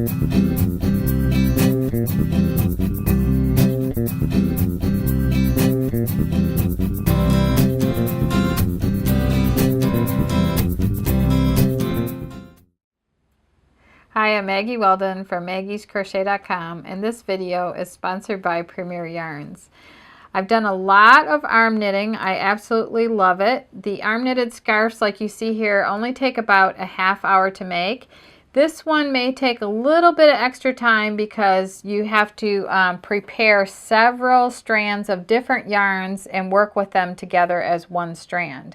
Hi, I'm Maggie Weldon from maggiescrochet.com, and this video is sponsored by Premier Yarns. I've done a lot of arm knitting. I absolutely love it. The arm knitted scarves like you see here only take about a half hour to make. This one may take a little bit of extra time because you have to prepare several strands of different yarns and work with them together as one strand.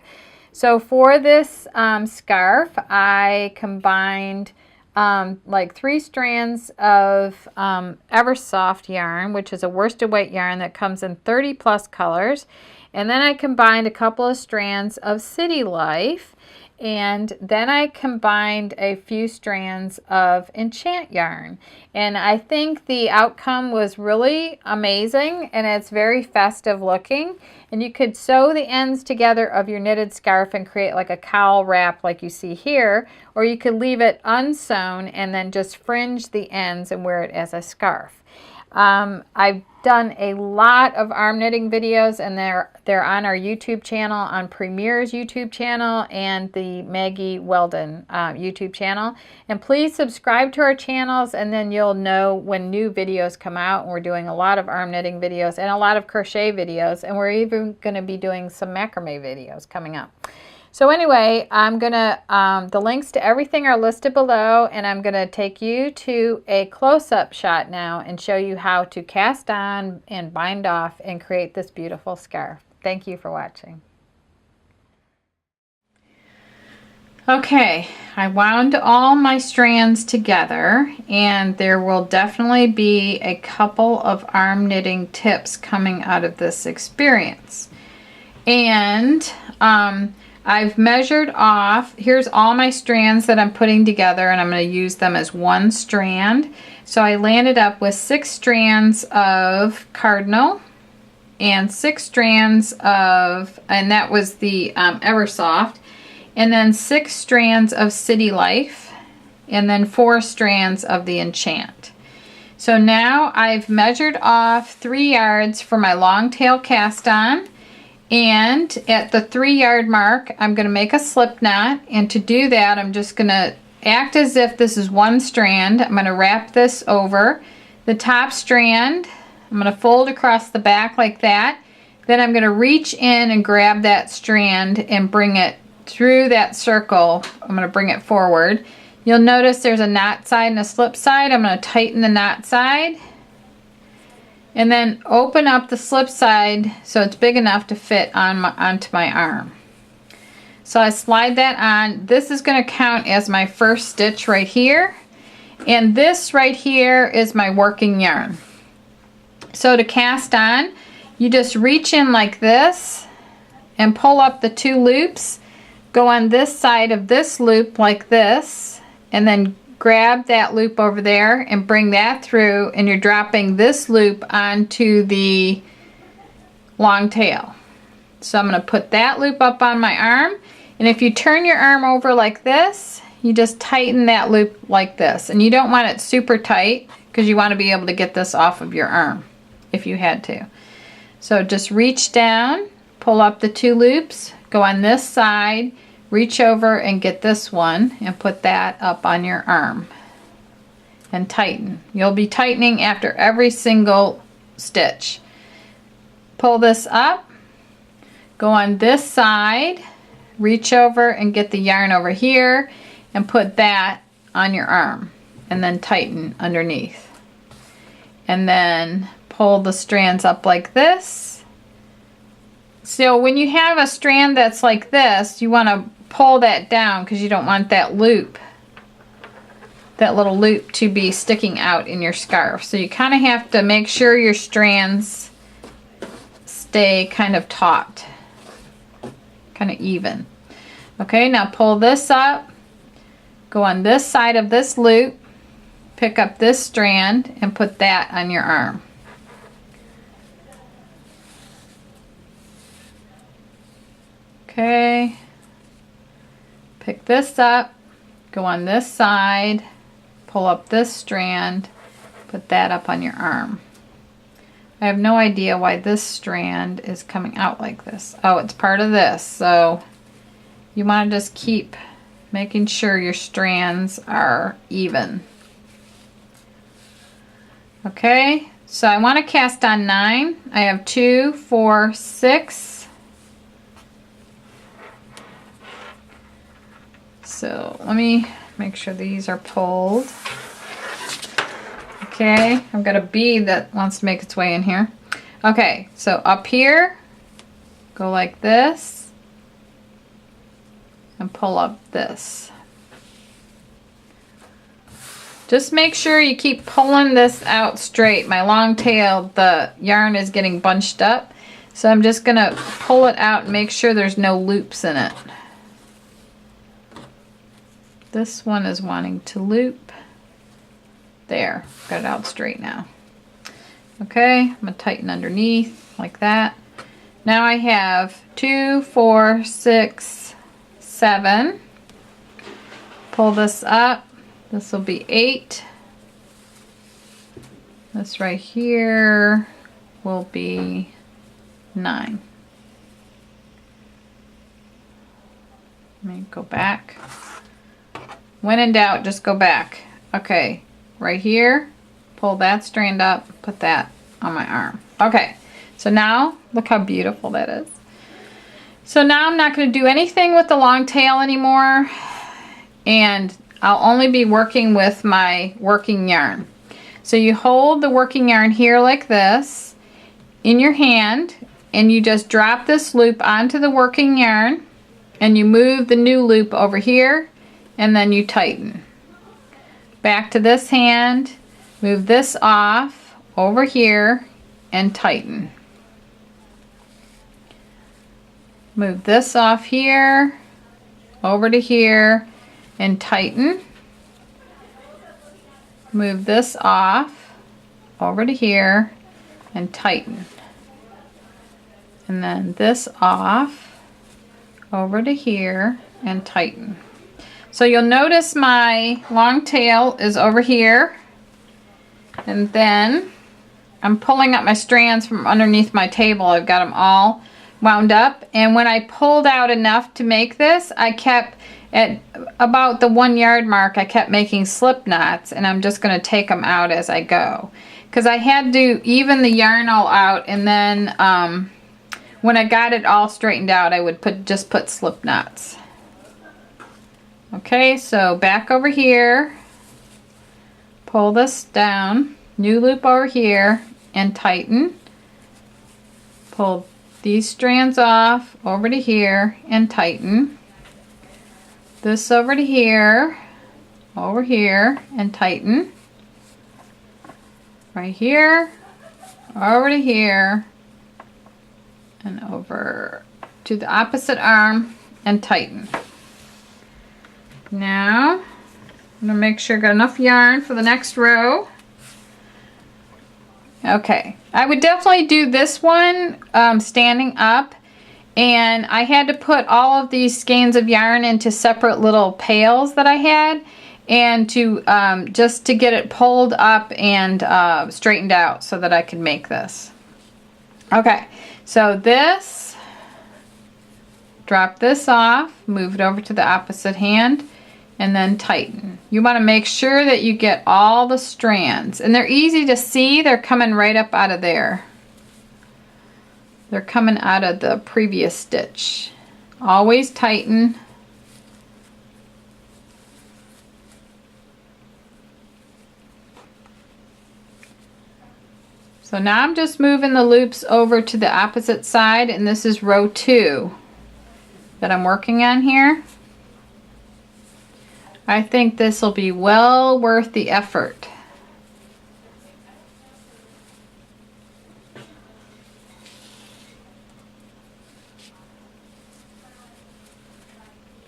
So for this scarf, I combined like 3 strands of Eversoft yarn, which is a worsted weight yarn that comes in 30 plus colors, and then I combined a couple of strands of City Life, and then I combined a few strands of Enchant yarn, and I think the outcome was really amazing, and it's very festive looking. And you could sew the ends together of your knitted scarf and create like a cowl wrap like you see here, or you could leave it unsewn and then just fringe the ends and wear it as a scarf. I've done a lot of arm knitting videos, and they're on our YouTube channel, on Premier's YouTube channel, and the Maggie Weldon YouTube channel. And please subscribe to our channels, and then you'll know when new videos come out. And we're doing a lot of arm knitting videos and a lot of crochet videos, and we're even going to be doing some macrame videos coming up. So anyway, I'm gonna, the links to everything are listed below, and I'm gonna take you to a close-up shot now and show you how to cast on and bind off and create this beautiful scarf. Thank you for watching. Okay, I wound all my strands together, and there will definitely be a couple of arm knitting tips coming out of this experience. And I've measured off, here's all my strands that I'm putting together, and I'm going to use them as one strand. So I landed up with 6 strands of Cardinal and 6 strands of, and that was the Eversoft, and then 6 strands of City Life, and then 4 strands of the Enchant. So now I've measured off 3 yards for my long tail cast on. And at the 3-yard mark, I'm going to make a slip knot, and to do that, I'm just going to act as if this is one strand. I'm going to wrap this over the top strand. I'm going to fold across the back like that. Then I'm going to reach in and grab that strand and bring it through that circle. I'm going to bring it forward. You'll notice there's a knot side and a slip side. I'm going to tighten the knot side, and then open up the slip side so it's big enough to fit on onto my arm. So I slide that on. This is going to count as my first stitch right here, and this right here is my working yarn. So to cast on, you just reach in like this and pull up the 2 loops, go on this side of this loop like this, and then grab that loop over there and bring that through, and you're dropping this loop onto the long tail. So I'm going to put that loop up on my arm, and if you turn your arm over like this, you just tighten that loop like this, and you don't want it super tight because you want to be able to get this off of your arm if you had to. So just reach down, pull up the 2 loops, go on this side, reach over and get this one and put that up on your arm and tighten. You'll be tightening after every single stitch. Pull this up, go on this side, reach over and get the yarn over here and put that on your arm, and then tighten underneath. And then pull the strands up like this. So when you have a strand that's like this, you want to pull that down because you don't want that loop, that little loop, to be sticking out in your scarf. So you kind of have to make sure your strands stay kind of taut, kind of even. Okay, now pull this up, go on this side of this loop, pick up this strand and put that on your arm. Okay, pick this up, go on this side, pull up this strand, put that up on your arm. I have no idea why this strand is coming out like this. Oh, it's part of this. So you want to just keep making sure your strands are even. Okay, so I want to cast on 9. I have 2, 4, 6. So let me make sure these are pulled. Okay, I've got a bead that wants to make its way in here. Okay, so up here, go like this, and pull up this. Just make sure you keep pulling this out straight. My long tail, the yarn is getting bunched up, so I'm just gonna pull it out and make sure there's no loops in it. This one is wanting to loop. There, got it out straight now. Okay, I'm gonna tighten underneath like that. Now I have 2, 4, 6, 7. Pull this up. This will be 8. This right here will be 9. Let me go back. When in doubt, just go back. Okay, right here, pull that strand up, put that on my arm. Okay, so now look how beautiful that is. So now I'm not going to do anything with the long tail anymore, and I'll only be working with my working yarn. So you hold the working yarn here like this in your hand, and you just drop this loop onto the working yarn, and you move the new loop over here, and then you tighten. Back to this hand, move this off over here, and tighten. Move this off here, over to here, and tighten. Move this off, over to here, and tighten. And then this off, over to here, and tighten. So you'll notice my long tail is over here, and then I'm pulling up my strands from underneath my table. I've got them all wound up, and when I pulled out enough to make this, I kept at about the 1 yard mark, I kept making slip knots, and I'm just going to take them out as I go, because I had to even the yarn all out, and then when I got it all straightened out, I would just put slip knots. Okay, so back over here, pull this down, new loop over here, and tighten. Pull these strands off, over to here, and tighten. This over to here, and tighten. Right here, over to here, and over to the opposite arm, and tighten. Now, I'm gonna make sure I got enough yarn for the next row. Okay, I would definitely do this one standing up, and I had to put all of these skeins of yarn into separate little pails that I had, and to just to get it pulled up and straightened out so that I could make this. Okay, so this, drop this off, move it over to the opposite hand, and then tighten. You want to make sure that you get all the strands, and they're easy to see. They're coming right up out of there. They're coming out of the previous stitch. Always tighten. So now I'm just moving the loops over to the opposite side, and this is row 2 that I'm working on here. I think this will be well worth the effort.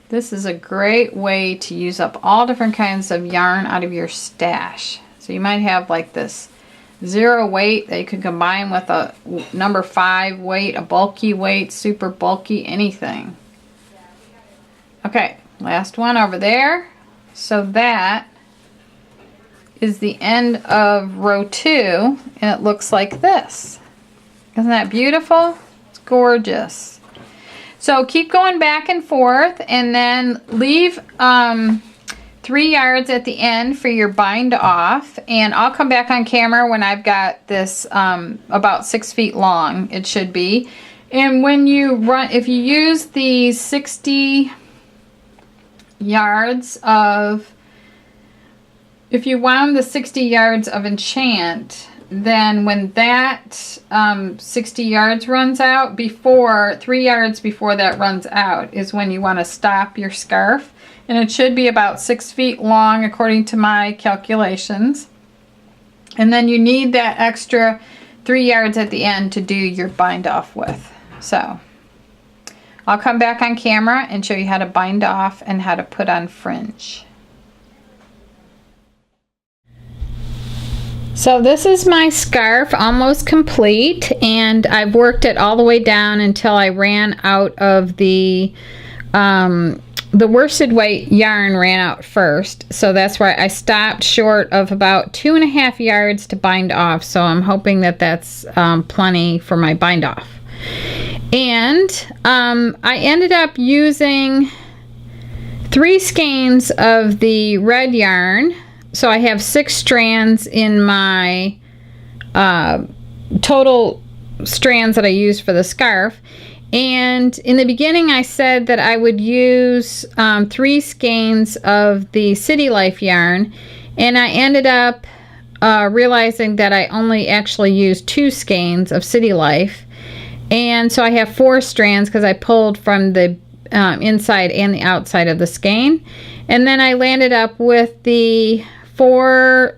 This is a great way to use up all different kinds of yarn out of your stash. So you might have like this 0 weight that you can combine with a number 5 weight, a bulky weight, super bulky, anything. Okay, last one over there. So that is the end of row 2, and it looks like this. Isn't that beautiful? It's gorgeous. So keep going back and forth, and then leave 3 yards at the end for your bind off, and I'll come back on camera when I've got this about 6 feet long, it should be. And when you run, if you use the 60 yards of, if you wound the 60 yards of Enchant, then when that 60 yards runs out, 3 yards before that runs out is when you want to stop your scarf. And it should be about 6 feet long according to my calculations. And then you need that extra 3 yards at the end to do your bind off with. So I'll come back on camera and show you how to bind off and how to put on fringe. So this is my scarf almost complete, and I've worked it all the way down until I ran out of the worsted weight yarn ran out first. So that's why I stopped short of about 2.5 yards to bind off. So I'm hoping that that's plenty for my bind off. And I ended up using 3 skeins of the red yarn. So I have 6 strands in my total strands that I used for the scarf. And in the beginning I said that I would use 3 skeins of the City Life yarn, and I ended up realizing that I only actually used 2 skeins of City Life. And so I have 4 strands because I pulled from the inside and the outside of the skein. And then I landed up with the 4,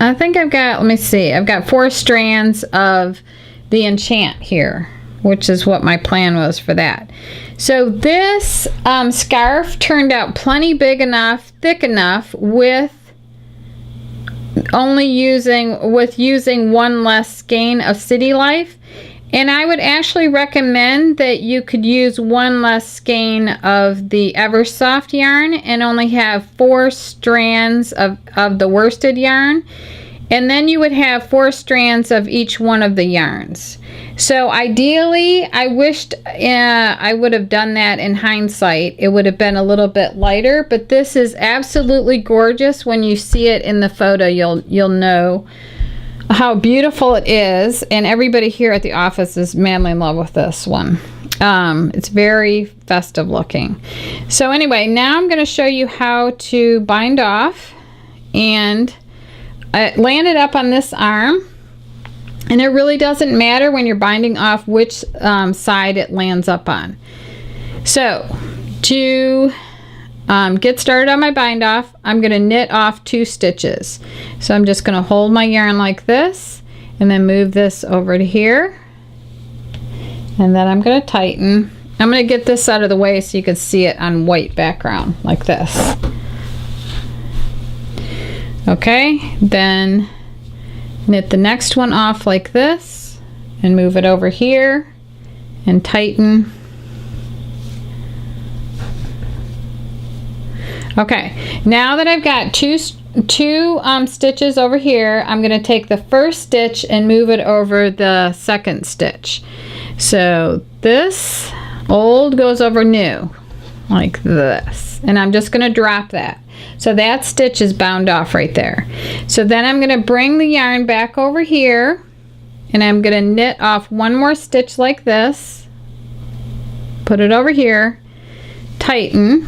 I think I've got, let me see, I've got 4 strands of the Enchant here, which is what my plan was for that. So this scarf turned out plenty big enough, thick enough, with using 1 less skein of City Life. And I would actually recommend that you could use 1 less skein of the Eversoft yarn and only have 4 strands of the worsted yarn. And then you would have 4 strands of each one of the yarns. So ideally, I wished I would have done that in hindsight. It would have been a little bit lighter, but this is absolutely gorgeous. When you see it in the photo, you'll know how beautiful it is, and everybody here at the office is madly in love with this one. It's very festive looking. So anyway, now I'm going to show you how to bind off, and I landed up on this arm, and it really doesn't matter when you're binding off which side it lands up on. So to get started on my bind off, I'm going to knit off 2 stitches. So I'm just going to hold my yarn like this and then move this over to here, and then I'm going to tighten. I'm going to get this out of the way so you can see it on white background like this. Okay, then knit the next one off like this and move it over here and tighten. Okay, now that I've got two stitches over here, I'm going to take the first stitch and move it over the second stitch. So this old goes over new like this, and I'm just going to drop that. So that stitch is bound off right there. So then I'm going to bring the yarn back over here, and I'm going to knit off 1 more stitch like this, put it over here, tighten.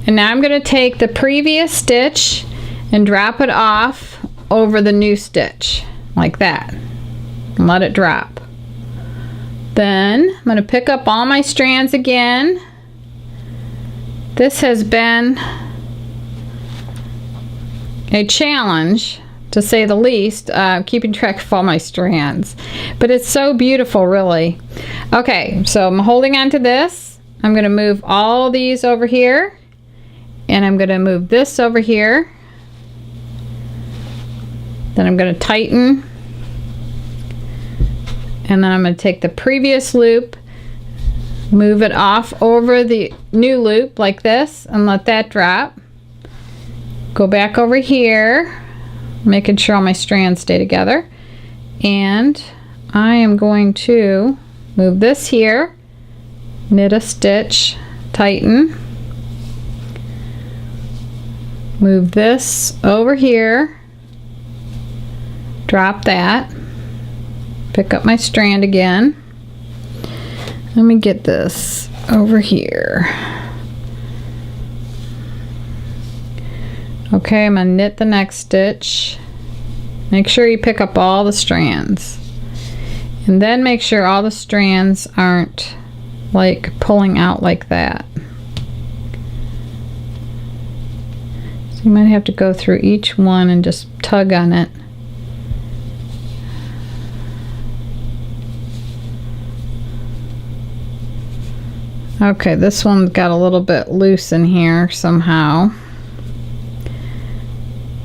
And now I'm going to take the previous stitch and drop it off over the new stitch like that and let it drop. Then I'm going to pick up all my strands again. This has been a challenge, to say the least, keeping track of all my strands, but it's so beautiful, really. Okay, so I'm holding on to this. I'm going to move all these over here, and I'm going to move this over here. Then I'm going to tighten, and then I'm going to take the previous loop, move it off over the new loop like this, and let that drop. Go back over here, making sure all my strands stay together, and I am going to move this here, knit a stitch, tighten, move this over here, drop that, pick up my strand again. Let me get this over here. Okay, I'm going to knit the next stitch. Make sure you pick up all the strands. And then make sure all the strands aren't like pulling out like that. So you might have to go through each one and just tug on it. Okay, this one got a little bit loose in here somehow.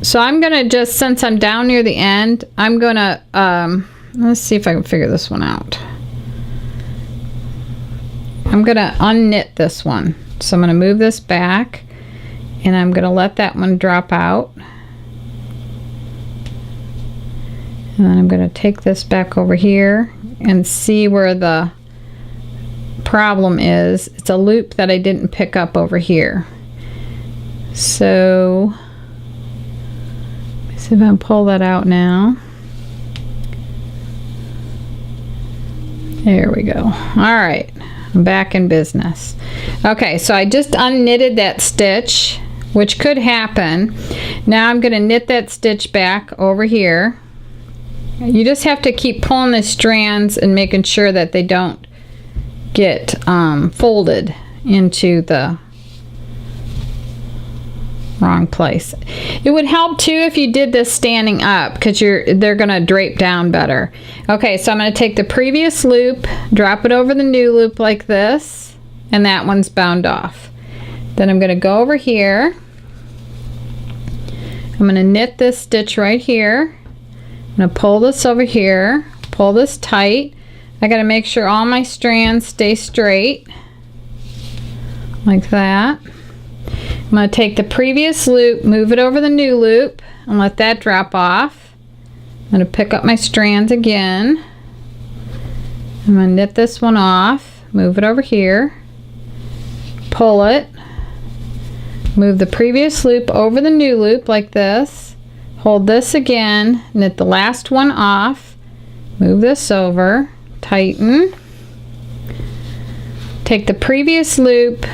So I'm gonna just, since I'm down near the end, I'm gonna, let's see if I can figure this one out. I'm gonna unknit this one. So I'm gonna move this back and I'm gonna let that one drop out. And then I'm gonna take this back over here and see where the problem is. It's a loop that I didn't pick up over here. So see if I can pull that out now. There we go. Alright, I'm back in business. Okay, so I just unknitted that stitch, which could happen. Now I'm going to knit that stitch back over here. You just have to keep pulling the strands and making sure that they don't get folded into the wrong place. It would help too if you did this standing up, because they're gonna drape down better. Okay, so I'm gonna take the previous loop, drop it over the new loop like this, and that one's bound off. Then I'm gonna go over here. I'm gonna knit this stitch right here. I'm gonna pull this over here, pull this tight. I gotta make sure all my strands stay straight like that. I'm going to take the previous loop, move it over the new loop, and let that drop off. I'm going to pick up my strands again. I'm going to knit this one off, move it over here, pull it, move the previous loop over the new loop like this, hold this again, knit the last one off, move this over, tighten, take the previous loop,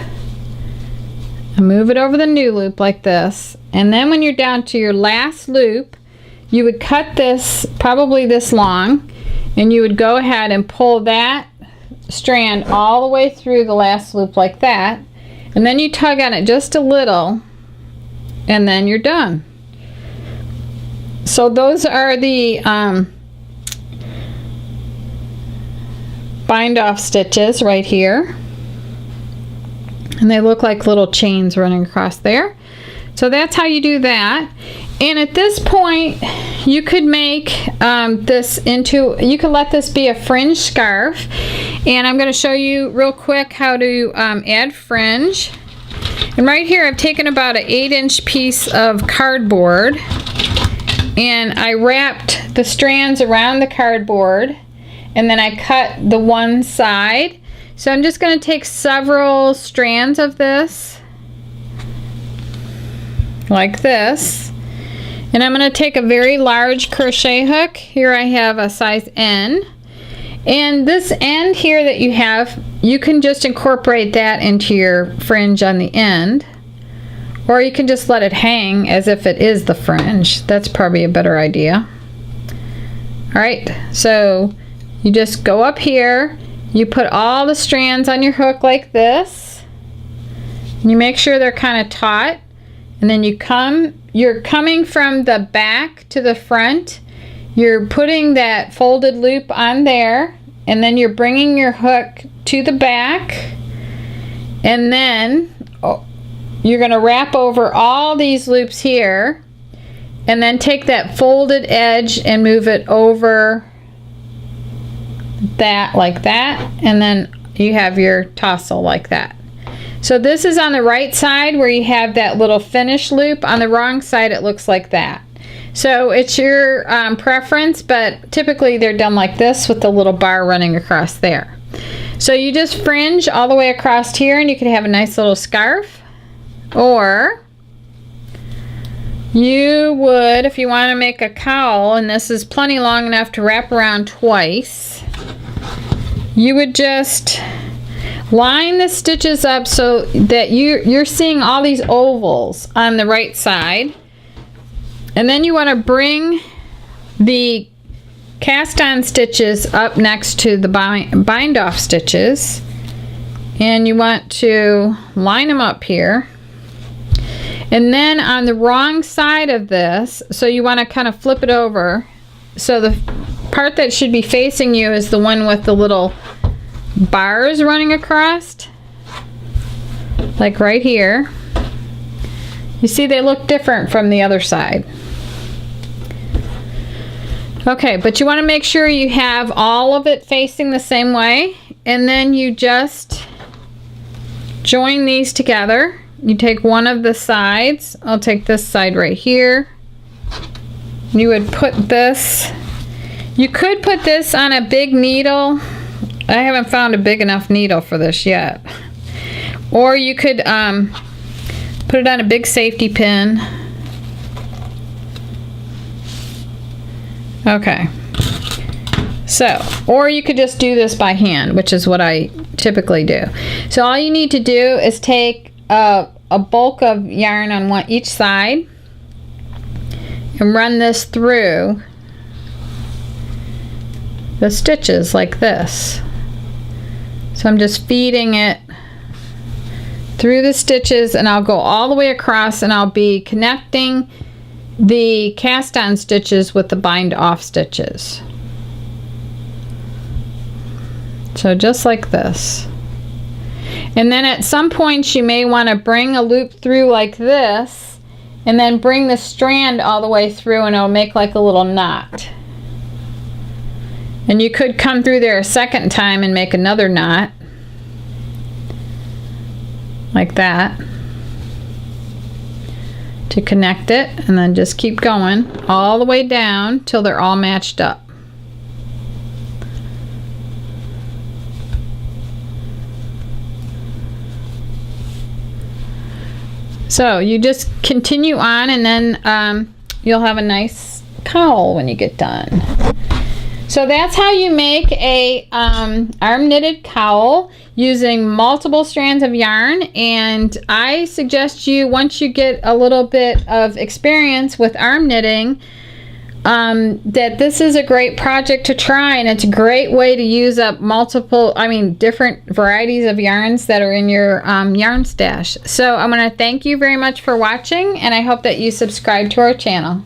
and move it over the new loop like this, and then when you're down to your last loop, you would cut this probably this long, and you would go ahead and pull that strand all the way through the last loop like that, and then you tug on it just a little, and then you're done. So those are the bind off stitches right here. And they look like little chains running across there. So that's how you do that. And at this point, you could make this into, you could let this be a fringe scarf. And I'm going to show you real quick how to add fringe. And right here, I've taken about an 8-inch piece of cardboard. And I wrapped the strands around the cardboard. And then I cut the one side. So I'm just going to take several strands of this, like this, and I'm going to take a very large crochet hook. Here I have a size N, and this end here that you have, you can just incorporate that into your fringe on the end, or you can just let it hang as if it is the fringe. That's probably a better idea. Alright, so you just go up here. You put all the strands on your hook like this. You make sure they're kind of taut, and then you're coming from the back to the front. You're putting that folded loop on there, and then you're bringing your hook to the back, and then you're going to wrap over all these loops here, and then take that folded edge and move it over that like that, and then you have your tassel like that. So this is on the right side where you have that little finish loop. On the wrong side it looks like that. So it's your preference, but typically they're done like this with the little bar running across there. So you just fringe all the way across here and you can have a nice little scarf. Or you would, if you want to make a cowl, and this is plenty long enough to wrap around twice, you would just line the stitches up so that you're seeing all these ovals on the right side. And then you want to bring the cast on stitches up next to the bind off stitches. And you want to line them up here. And then on the wrong side of this, so you want to kind of flip it over. So the part that should be facing you is the one with the little bars running across. Like right here. You see they look different from the other side. Okay, but you want to make sure you have all of it facing the same way. And then you just join these together. You take one of the sides. I'll take this side right here. You would put this, you could put this on a big needle. I haven't found a big enough needle for this yet. Or you could put it on a big safety pin. Okay. So, or you could just do this by hand, which is what I typically do. So all you need to do is take a bulk of yarn on each side and run this through the stitches like this. So I'm just feeding it through the stitches, and I'll go all the way across and I'll be connecting the cast on stitches with the bind off stitches. So just like this. And then at some point you may want to bring a loop through like this and then bring the strand all the way through, and it'll make like a little knot. And you could come through there a second time and make another knot like that to connect it, and then just keep going all the way down till they're all matched up. So you just continue on, and then you'll have a nice cowl when you get done. So that's how you make a arm knitted cowl using multiple strands of yarn. And I suggest you, once you get a little bit of experience with arm knitting, that this is a great project to try, and it's a great way to use up different varieties of yarns that are in your yarn stash. So I'm going to thank you very much for watching, and I hope that you subscribe to our channel.